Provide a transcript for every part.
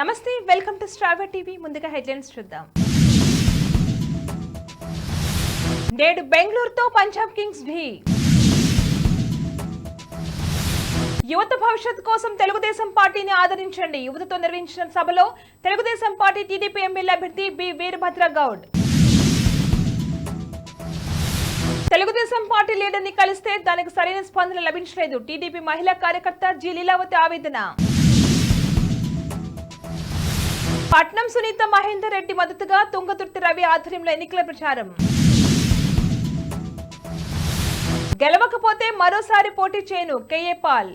నమస్తే, welcome to star TV. ముందుగా headlines చూద్దాం. నేడు బెంగళూరుతో పంజాబ్ కింగ్స్ ఢీ. యువత భవిష్యత్ కోసం తెలుగుదేశం పార్టీని ఆదరించండి. యువతతో నిర్వహించిన సభలో తెలుగుదేశం పార్టీ టీడీపీ ఎమ్మెల్యే అభ్యర్థి బి వీరభద్ర గౌడ్. తెలుగుదేశం పార్టీ లీడర్ని కలిస్తే దానికి సరైన స్పందన లభించలేదు. టీడీపీ మహిళా కార్యకర్త జి లీలావతి ఆవేదన. పట్నం సునీత మహేందర్ రెడ్డి మద్దతుగా తుంగతుర్తి రవి ఆధ్వర్యంలో ఎన్నికల ప్రచారం. గెలవకపోతే మరోసారి పోటీ చేయను కేఏ పాల్.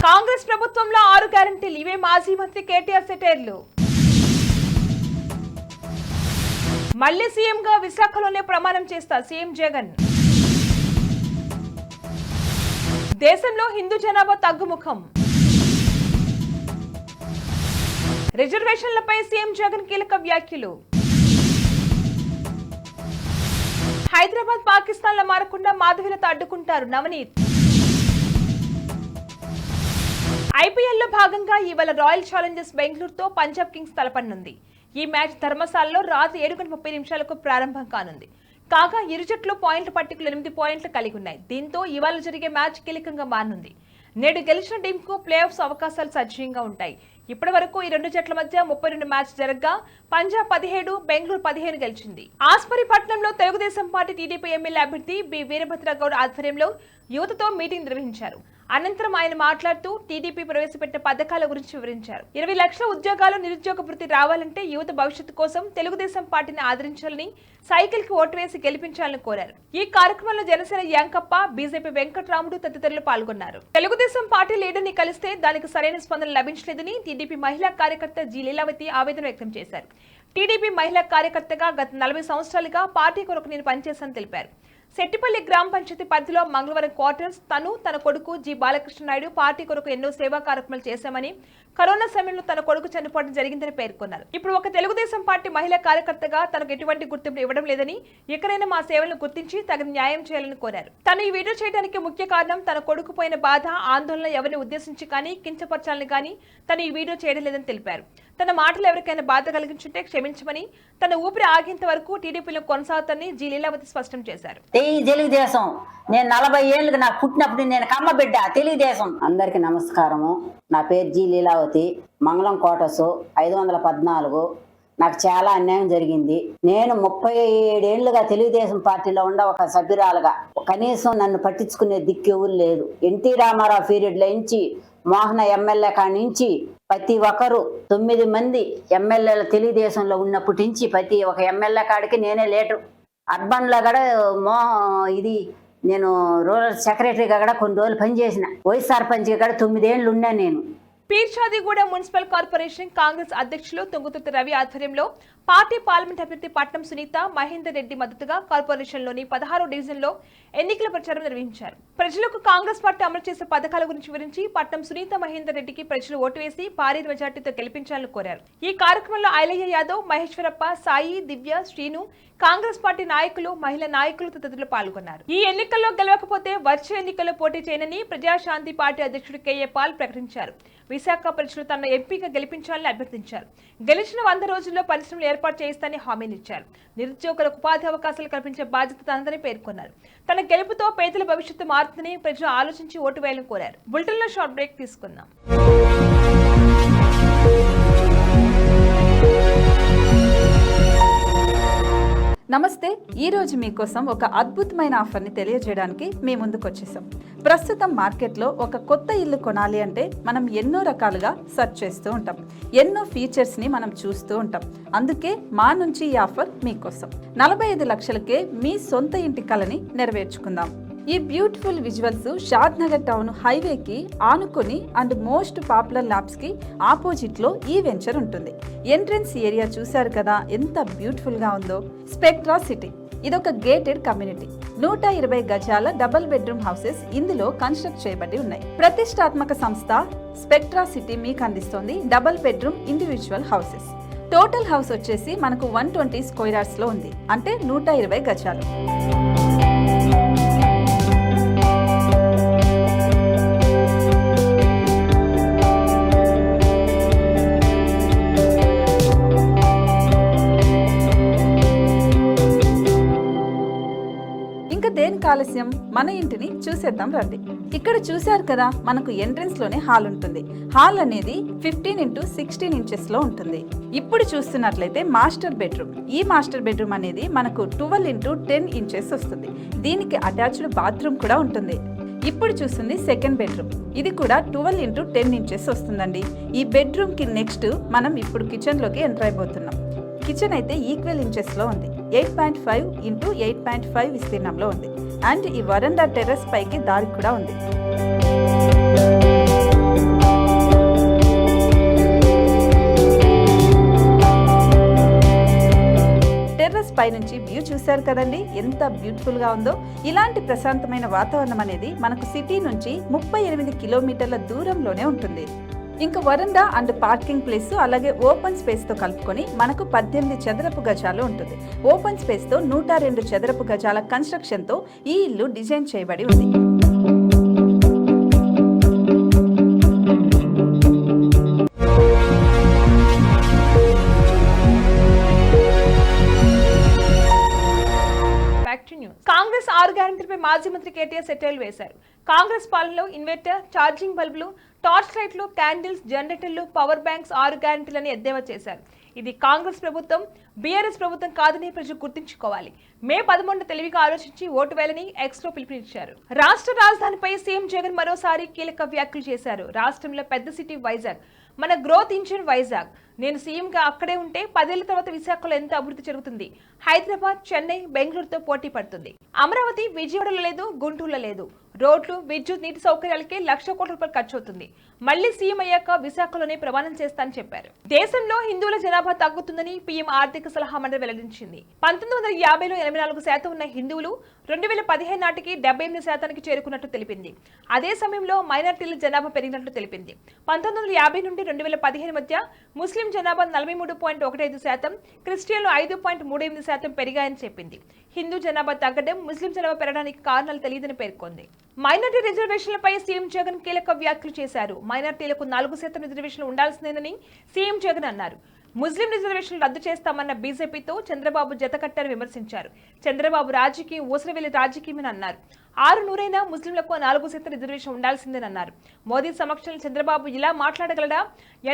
కాంగ్రెస్ ప్రభుత్వంలో 6 గ్యారంటీలు, ఇవే మాజీ మంత్రి కేటీఆర్ సెటైర్లు. మళ్లీ సీఎంగా విశాఖలోనే ప్రమాణం చేస్తా సీఎం జగన్. దేశంలో హిందూ జనాభా తగ్గుముఖం. రిజర్వేషన్లపై సీఎం జగన్ కీలక వ్యాఖ్యలు. హైదరాబాద్ పాకిస్తాన్ లో మారకుండా మాధవీలత అడ్డుకుంటారు నవనీత్. ఐపీఎల్ లో భాగంగా ఇవాళ రాయల్ ఛాలెంజర్స్ బెంగళూరుతో పంజాబ్ కింగ్స్ తలపడనుంది. ఈ మ్యాచ్ ధర్మశాలలో రాత్రి 7:30 ప్రారంభం కానుంది. కాగా ఇరు జట్లు పాయింట్ల పట్టికలు 8 పాయింట్లు కలిగి ఉన్నాయి. దీంతో ఇవాళ జరిగే మ్యాచ్ కీలకంగా మారనుంది. నేడు గెలిచిన టీంకు ప్లే ఆఫ్స్ అవకాశాలు సజీవంగా ఉంటాయి. ఇప్పటి వరకు ఈ రెండు జట్ల మధ్య 32 మ్యాచ్ జరగగా పంజాబ్ 17, బెంగళూరు 15 గెలిచింది. ఆస్పరిపట్నంలో తెలుగుదేశం పార్టీ టీడీపీ ఎమ్మెల్యే అభ్యర్థి బి వీరభద్ర గౌడ్ ఆధ్వర్యంలో యువతతో మీటింగ్ నిర్వహించారు. అనంతరం ఆయన మాట్లాడుతూ టీడీపీ ప్రవేశపెట్టిన పథకాల గురించి వివరించారు. 20 లక్షల ఉద్యోగాలు, నిరుద్యోగ వృత్తి రావాలంటే యువత భవిష్యత్తు కోసం తెలుగుదేశం పార్టీని ఆదరించాలని, సైకిల్ కి ఓటు వేసి గెలిపించాలని కోరారు. ఈ కార్యక్రమంలో జనసేన యాంకప్ప, బీజేపీ వెంకట్రాముడు తదితరులు పాల్గొన్నారు. తెలుగుదేశం పార్టీ లీడర్ ని కలిస్తే దానికి సరైన స్పందన లభించలేదని టీడీపీ మహిళా కార్యకర్త జి లీలావతి ఆవేదన వ్యక్తం చేశారు. టీడీపీ మహిళా కార్యకర్తగా గత 40 సంవత్సరాలుగా పార్టీ కొరకు నేను పనిచేశానని తెలిపారు. సెట్టిపల్లి గ్రామ పంచాయతీ పరిధిలో మంగళవారం క్వార్టర్స్ తన కొడుకు జి బాలకృష్ణ నాయుడు పార్టీ కొరకు ఎన్నో సేవా కార్యక్రమాలు చేశామని, కరోనా సమయంలో తన కొడుకు చనిపోవడం జరిగిందని పేర్కొన్నారు. ఇప్పుడు ఒక తెలుగుదేశం పార్టీ మహిళా కార్యకర్తగా తనకు ఎటువంటి గుర్తింపు ఇవ్వడం లేదని, ఎక్కడైనా మా సేవలను గుర్తించి తగిన న్యాయం చేయాలని కోరారు. తను ఈ వీడియో చేయడానికి ముఖ్య కారణం తన కొడుకు పోయిన బాధ, ఆందోళన ఎవరిని ఉద్దేశించి కానీ కించపరచాలని కానీ తను ఈ వీడియో చేయడం లేదని తెలిపారు. తన మాటలు ఎవరికైనా బాధ కలిగించుంటే క్షమించమని, తన ఊపిరి ఆగేంత వరకు టీడీపీలో కొనసాగుతానని జి లీలావతి స్పష్టం చేశారు. తెలుగుదేశం నేను 40 ఏళ్ళకి నాకు పుట్టినప్పుడు నేను కమ్మ బిడ్డ తెలుగుదేశం. అందరికి నమస్కారము. నా పేరు జి లీలావతి. మంగళం కోటసు 514. నాకు చాలా అన్యాయం జరిగింది. నేను 37 ఏళ్లుగా తెలుగుదేశం పార్టీలో ఉండ ఒక సభ్యురాలుగా కనీసం నన్ను పట్టించుకునే దిక్కు ఎవరు లేదు. ఎన్టీ రామారావు పీరియడ్లో నుంచి మోహన ఎమ్మెల్యే కాడి నుంచి ప్రతి ఒక్కరు 9 మంది ఎమ్మెల్యేలు తెలుగుదేశంలో ఉన్నప్పటి నుంచి ప్రతి ఒక్క ఎమ్మెల్యే కాడికి నేనే లేటు. అర్బన్లో కూడా నేను రూరల్ సెక్రటరీగా కూడా కొన్ని రోజులు పనిచేసిన. వైస్ సర్పంచ్గా కూడా 9 ఏళ్ళు ఉన్నాను నేను. పీర్షాదిగూడ మున్సిపల్ కార్పొరేషన్ కాంగ్రెస్ అధ్యక్షులు తుంగతుర్తి రవి ఆధ్వర్యంలో పార్టీ పార్లమెంట్ అభ్యర్థి పట్నం సునీత మహేందర్ రెడ్డి మద్దతుగా కార్పొరేషన్లోని 16వ డివిజన్లో ఎన్నికల ప్రచారం నిర్వహించారు. ప్రజలకు కాంగ్రెస్ పార్టీ అమలు చేసే పథకాల గురించి వివరించి పట్నం సునీత మహేందర్ రెడ్డికి ప్రజలు ఓటు వేసి భారీ మెజార్టీతో గెలిపించాలని కోరారు. ఈ కార్యక్రమంలో ఐలయ్య యాదవ్, మహేశ్వరప్ప, సాయి, దివ్య, శ్రీను, కాంగ్రెస్ పార్టీ నాయకులు, మహిళా నాయకులు తదితరులు పాల్గొన్నారు. ఈ ఎన్నికల్లో గెలవకపోతే వచ్చే ఎన్నికల్లో పోటీ చేయనని ప్రజాశాంతి పార్టీ అధ్యక్షుడు కేఏ పాల్ ప్రకటించారు. విశాఖ ప్రజలు తన ఎంపీగా గెలిపించాలని అభ్యర్థించారు. గెలిచిన 100 రోజుల్లో పరిశ్రమలు ఏర్పాటు చేయిస్తానని హామీనిచ్చారు. నిరుద్యోగులకు ఉపాధి అవకాశాలు కల్పించే బాధ్యత తనదని పేర్కొన్నారు. తన గెలుపుతో పేదల భవిష్యత్తు మారుతుందని ప్రజలు ఆలోచించి ఓటు వేయాలని కోరారు. బులెటిన్లో షార్ట్ బ్రేక్ తీసుకుందాం. నమస్తే. ఈరోజు మీకోసం ఒక అద్భుతమైన ఆఫర్ని తెలియజేయడానికి మీ ముందుకు వచ్చేసాం. ప్రస్తుతం మార్కెట్లో ఒక కొత్త ఇల్లు కొనాలి అంటే మనం ఎన్నో రకాలుగా సెర్చ్ చేస్తూ ఉంటాం. ఎన్నో ఫీచర్స్ని మనం చూస్తూ ఉంటాం. అందుకే మా నుంచి ఈ ఆఫర్ మీకోసం. 45 లక్షలకే మీ సొంత ఇంటి కలని నెరవేర్చుకుందాం. ఈ బ్యూటిఫుల్ విజువల్స్ షాద్ నగర్ టౌన్ హైవేకి ఆనుకొని అండ్ మోస్ట్ పాపులర్ ల్యాబ్స్ కి ఆపోజిట్ లో ఈ వెంచర్ ఉంటుంది. ఎంట్రన్స్ ఏరియా చూశారు కదా ఎంత బ్యూటిఫుల్ గా ఉందో. స్పెక్ట్రా సిటీ ఇదొక గేటెడ్ కమ్యూనిటీ. 120 గజాల డబుల్ బెడ్రూమ్ హౌసెస్ ఇందులో కన్స్ట్రక్ట్ చేయబడి ఉన్నాయి. ప్రతిష్టాత్మక సంస్థ స్పెక్ట్రా సిటీ మీకు అందిస్తోంది double bedroom individual houses. Total house వచ్చేసి మనకు 120 స్క్వేర్ యార్డ్స్ లో ఉంది, అంటే 120 గజాలు. ఇక దేనికి ఆలస్యం, మన ఇంటిని చూసేద్దాం రండి. ఇక్కడ చూశారు కదా, మనకు ఎంట్రన్స్ లోనే హాల్ ఉంటుంది. హాల్ అనేది 15x16 ఇంచెస్ లో ఉంటుంది. ఇప్పుడు చూస్తున్నట్లయితే మాస్టర్ బెడ్రూమ్. ఈ మాస్టర్ బెడ్రూమ్ అనేది మనకు 12x10 ఇంచెస్ వస్తుంది. దీనికి అటాచ్డ్ బాత్రూమ్ కూడా ఉంటుంది. ఇప్పుడు చూస్తుంది సెకండ్ బెడ్రూమ్. ఇది కూడా 12x10 ఇంచెస్ వస్తుందండి. ఈ బెడ్రూమ్ కి నెక్స్ట్ మనం ఇప్పుడు కిచెన్ లోకి ఎంటర్ అయిపోతున్నాం. కిచెన్ అయితే ఈక్వల్ ఇంచెస్ లో ఉంది. 8.5x8.5 విస్తీర్ణంలో ఉంది. అండ్ ఈ వరండా టెర్రస్ పైకి దారి కూడా ఉంది. టెర్రస్ పై నుంచి వ్యూ చూశారు కదండి, ఎంత బ్యూటిఫుల్ గా ఉందో. ఇలాంటి ప్రశాంతమైన వాతావరణం అనేది మనకు సిటీ నుంచి 38 కిలోమీటర్ల దూరంలోనే ఉంటుంది. ఇంకా వరండా అండ్ పార్కింగ్ ప్లేస్ అలాగే ఓపెన్ స్పేస్ తో కలుపుకొని మనకు 18 చదరపు గజాలు ఉంటుంది. ఓపెన్ స్పేస్ తో 102 చదరపు గజాల కన్స్ట్రక్షన్ తో ఈ ఇల్లు డిజైన్ చేయబడి ఉంది. కాంగ్రెస్ 6 గ్యారెంటీలపై మాజీ మంత్రి కేటీఆర్ సెటైర్లు వేశారు. కాంగ్రెస్ పాలనలో ఇన్వర్టర్, ఛార్జింగ్ బల్బులు, టార్చ్ లైట్లు, క్యాండిల్స్, జనరేటర్లు, పవర్ బ్యాంక్స్ 6 గ్యారెంటీలని ఎద్దేవా చేశారు. ఇది కాంగ్రెస్ ప్రభుత్వం, బీఆర్ఎస్ ప్రభుత్వం కాదని ప్రజలు గుర్తుంచుకోవాలి. మే 11 తెలివిగా ఆలోచించి ఓటు వేయాలని ఎక్స్ లో పిలుపునిచ్చారు. రాష్ట్ర రాజధానిపై సీఎం జగన్ మరోసారి కీలక వ్యాఖ్యలు చేశారు. రాష్ట్రంలో పెద్ద సిటీ వైజాగ్, మన గ్రోత్ ఇంజిన్ వైజాగ్. నేను సీఎంగా అక్కడే ఉంటే 10 ఏళ్ల తర్వాత విశాఖలో ఎంత అభివృద్ధి జరుగుతుంది. హైదరాబాద్, చెన్నై, బెంగళూరుతో పోటీ పడుతుంది. అమరావతి విజయవాడలో లేదు, గుంటూరులో లేదు. రోడ్లు, విద్యుత్, నీటి సౌకర్యాలకే 1,00,000 కోట్ల రూపాయలు ఖర్చు అవుతుంది. మళ్లీ సీఎం అయ్యాక విశాఖలోనే ప్రమాణం చేస్తానని చెప్పారు. దేశంలో హిందువుల జనాభా తగ్గుతుందని పీఎం ఆర్థిక సలహా మండలి వెల్లడించింది. 1950లో 84% ఉన్న హిందువులు 2015 నాటికి 78% చేరుకున్నట్టు తెలిపింది. అదే సమయంలో మైనారిటీల జనాభా పెరిగినట్లు తెలిపింది. 1950 నుండి 2015 మధ్య ముస్లిం జనాభా 43.15%, క్రిస్టియన్లు 5.38% పెరిగాయని చెప్పింది. హిందూ జనాభా తగ్గడం, ముస్లిం జనాభా పెరగడానికి కారణాలు తెలియదని పేర్కొంది. మైనారిటీ రిజర్వేషన్లపై సీఎం జగన్ కీలక వ్యాఖ్యలు చేశారు. మైనారిటీలకు 4% రిజర్వేషన్లు ఉండాల్సిందేనని సీఎం జగన్ అన్నారు. ముస్లిం రిజర్వేషన్లు రద్దు చేస్తామన్న బీజేపీతో చంద్రబాబు జతకట్టారని విమర్శించారు. చంద్రబాబు రాజకీయం ఊసరవెల్లి రాజకీయమని అన్నారు. 6 ముస్లింలకు 4% రిజర్వేషన్ ఉండాల్సిందని అన్నారు. మోదీ సమక్షంలో చంద్రబాబు ఇలా మాట్లాడగలడా?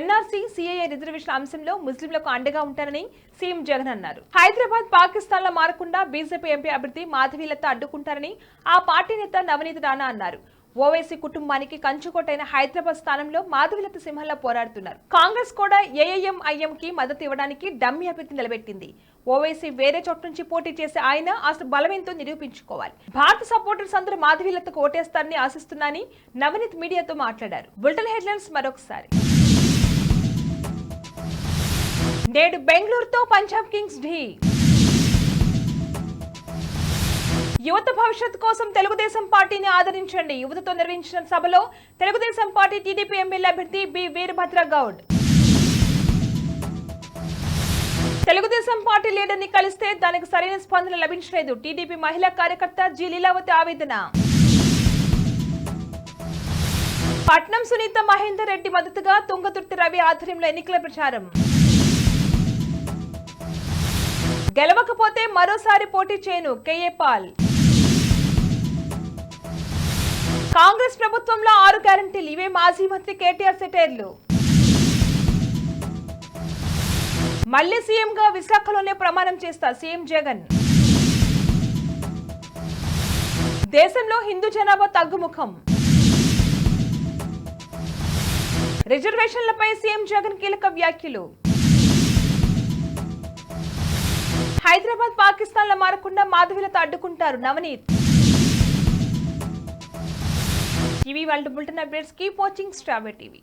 ఎన్ఆర్సీ, సిఏఏ రిజర్వేషన్ అంశంలో ముస్లింలకు అండగా ఉంటారని సీఎం జగన్ అన్నారు. హైదరాబాద్ పాకిస్తాన్ లో మారకుండా బీజేపీ ఎంపీ అభ్యర్థి మాధవీలత అడ్డుకుంటారని ఆ పార్టీ నేత నవనీత్ రాణా అన్నారు. ఓవైసీ కుటుంబానికి కంచుకోటైన హైదరాబాద్ స్థానంలో మాధవీలత సింహంలా పోరాడుతున్నారు. కాంగ్రెస్ కూడా ఏఐఎంఐఎం కి మద్దతు ఇవ్వడానికి డమ్మీ అభ్యర్థి నిలబెట్టింది. ఓవైసీ వేరే చోటు నుంచి పోటీ చేసే ఆయన అసలు బలమేంతో నిరూపించుకోవాలి. భారత సపోర్టర్స్ అందరూ మాధవీలతకు ఓటేస్తారని ఆశిస్తున్నారని నవనీత్ మీడియాతో మాట్లాడారు. బులెటిన్ హెడ్లైన్స్ మరొకసారి. నేడు బెంగళూరుతో పంజాబ్ కింగ్స్ ఢీ. యువత భవిష్యత్ కోసం తెలుగుదేశం పార్టీని ఆదరించండి. యువతతో నిర్వహించిన సభలో తెలుగుదేశం పార్టీ టీడీపీ ఎమ్మెల్యే అభ్యర్థి B Veerabhadra Goud. Telugu Desam party leader ని కలిస్తే దానికి సరైన స్పందన లభించలేదు. టీడీపీ మహిళా కార్యకర్త జి లీలావతి ఆవేదన. పట్నం సునీత మహేందర్ రెడ్డి మద్దతుగా తుంగతుర్తి రవి ఆధ్వర్యంలో ఎన్నికల ప్రచారం. గెలవకపోతే మరోసారి పోటీ చేయను, కేఏ పాల్. కాంగ్రెస్ ప్రభుత్వంలో 6 గ్యారెంటీలు, ఇవే మాజీ మంత్రి కేటీఆర్ సెటైర్లు. మళ్లీ సీఎంగా విశాఖలోనే ప్రమాణం చేస్తా, సీఎం జగన్. దేశంలో హిందూ జనాభా తగ్గుముఖం. రిజర్వేషన్లపై సీఎం జగన్ కీలక వ్యాఖ్యలు. హైదరాబాద్ పాకిస్తాన్ లో మారకుండా మాధవీలత అడ్డుకుంటారు, నవనీత్. ఇవి వాళ్ళ bulletin updates. Keep watching star TV.